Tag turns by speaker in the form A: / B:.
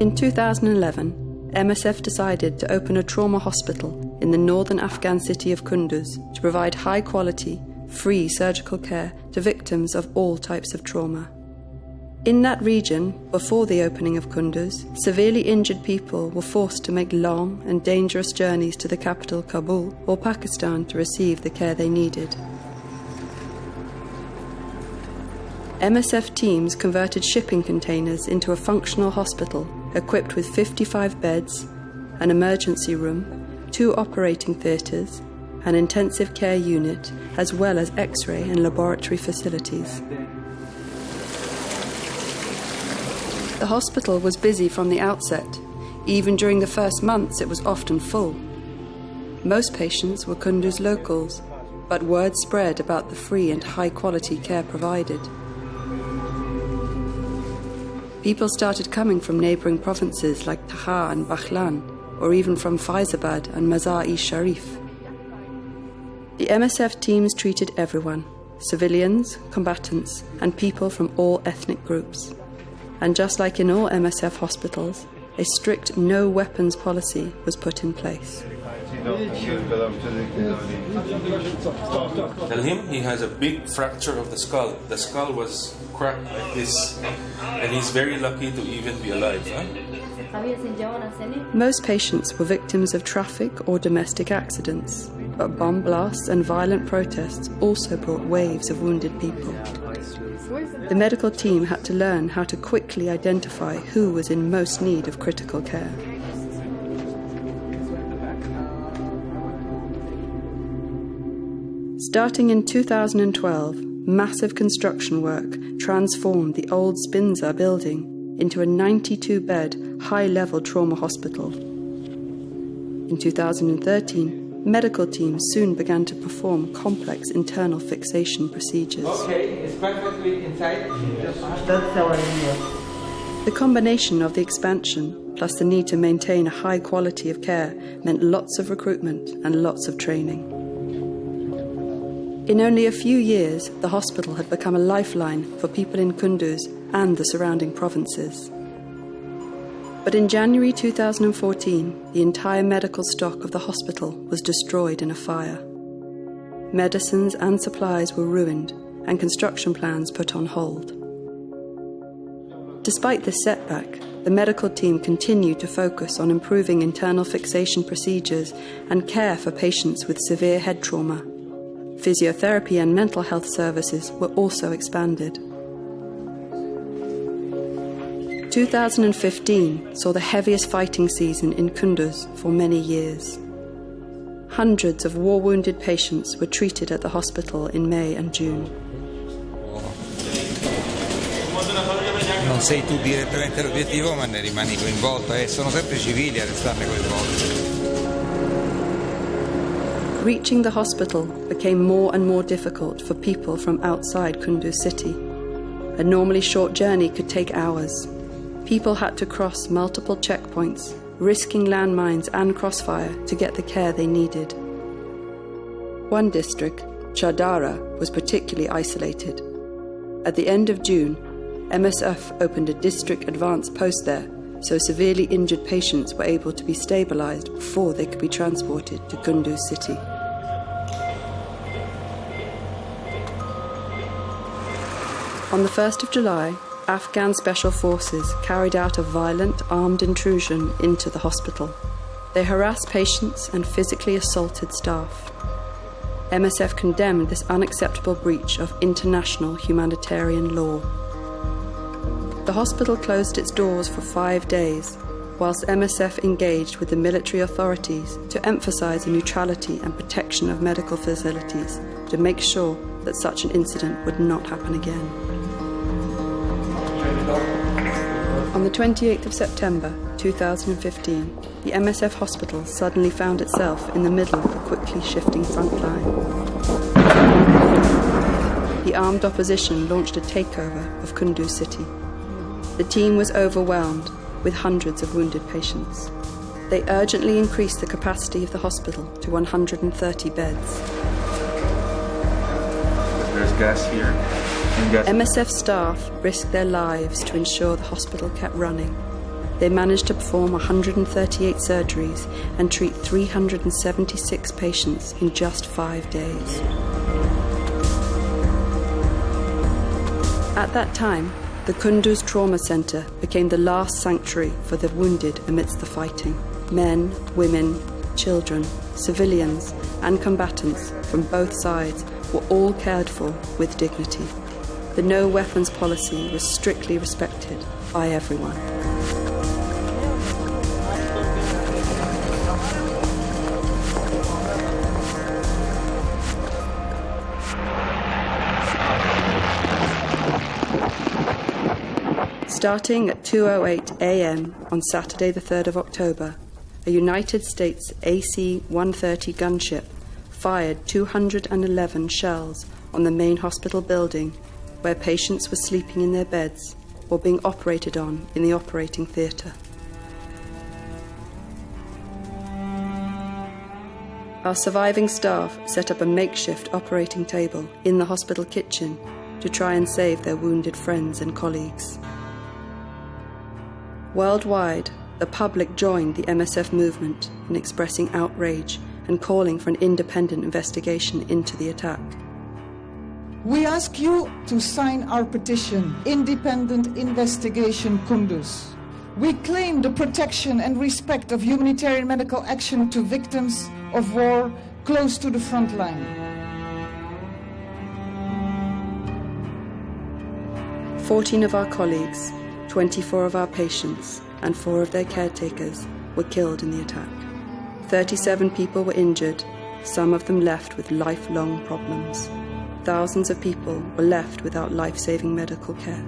A: In 2011, MSF decided to open a trauma hospital in the northern Afghan city of Kunduz to provide high-quality, free surgical care to victims of all types of trauma. In that region, before the opening of Kunduz, severely injured people were forced to make long and dangerous journeys to the capital Kabul or Pakistan to receive the care they needed. MSF teams converted shipping containers into a functional hospital equipped with 55 beds, an emergency room, 2 operating theatres, an intensive care unit, as well as X-ray and laboratory facilities. The hospital was busy from the outset. Even during the first months, it was often full. Most patients were Kunduz locals, but word spread about the free and high-quality care provided. People started coming from neighbouring provinces like Taha and Baghlan, or even from Faizabad and Mazar-e-Sharif. The MSF teams treated everyone, civilians, combatants, and people from all ethnic groups. And just like in all MSF hospitals, a strict no-weapons policy was put in place.
B: Tell him he has a big fracture of the skull. The skull was cracked like this, and he's very lucky to even be alive.
A: Most patients were victims of traffic or domestic accidents, but bomb blasts and violent protests also brought waves of wounded people. The medical team had to learn how to quickly identify who was in most need of critical care. Starting in 2012, massive construction work transformed the old Spinza building into a 92-bed, high-level trauma hospital. In 2013, medical teams soon began to perform complex internal fixation procedures.
C: Okay, it's perfectly inside.
D: That's our idea.
A: The combination of the expansion plus the need to maintain a high quality of care meant lots of recruitment and lots of training. In only a few years, the hospital had become a lifeline for people in Kunduz and the surrounding provinces. But in January 2014, the entire medical stock of the hospital was destroyed in a fire. Medicines and supplies were ruined and construction plans put on hold. Despite this setback, the medical team continued to focus on improving internal fixation procedures and care for patients with severe head trauma. Physiotherapy and mental health services were also expanded. 2015 saw the heaviest fighting season in Kunduz for many years. Hundreds of war-wounded patients were treated at the hospital in May and June.
E: Non sei tu direttamente l'obiettivo, ma ne rimani coinvolto e sono sempre civili a restarne coinvolti.
A: Reaching the hospital became more and more difficult for people from outside Kunduz city. A normally short journey could take hours. People had to cross multiple checkpoints, risking landmines and crossfire to get the care they needed. One district, Chardara, was particularly isolated. At the end of June, MSF opened a district advanced post there, so severely injured patients were able to be stabilized before they could be transported to Kunduz city. On the 1st of July, Afghan special forces carried out a violent armed intrusion into the hospital. They harassed patients and physically assaulted staff. MSF condemned this unacceptable breach of international humanitarian law. The hospital closed its doors for 5 days, whilst MSF engaged with the military authorities to emphasize the neutrality and protection of medical facilities to make sure that such an incident would not happen again. On the 28th of September 2015, the MSF hospital suddenly found itself in the middle of a quickly shifting front line. The armed opposition launched a takeover of Kunduz city. The team was overwhelmed with hundreds of wounded patients. They urgently increased the capacity of the hospital to 130 beds.
F: There's gas here.
A: MSF staff risked their lives to ensure the hospital kept running. They managed to perform 138 surgeries and treat 376 patients in just 5 days. At that time, the Kunduz Trauma Centre became the last sanctuary for the wounded amidst the fighting. Men, women, children, civilians and combatants from both sides were all cared for with dignity. The no weapons policy was strictly respected by everyone. Starting at 2:08 a.m. on Saturday the 3rd of October, a United States AC-130 gunship fired 211 shells on the main hospital building where patients were sleeping in their beds or being operated on in the operating theatre. Our surviving staff set up a makeshift operating table in the hospital kitchen to try and save their wounded friends and colleagues. Worldwide, the public joined the MSF movement in expressing outrage and calling for an independent investigation into the attack.
F: We ask you to sign our petition, Independent Investigation Kunduz. We claim the protection and respect of humanitarian medical action to victims of war close to the front line.
A: 14 of our colleagues, 24 of our patients and 4 of their caretakers were killed in the attack. 37 people were injured, some of them left with lifelong problems. Thousands of people were left without life-saving medical care.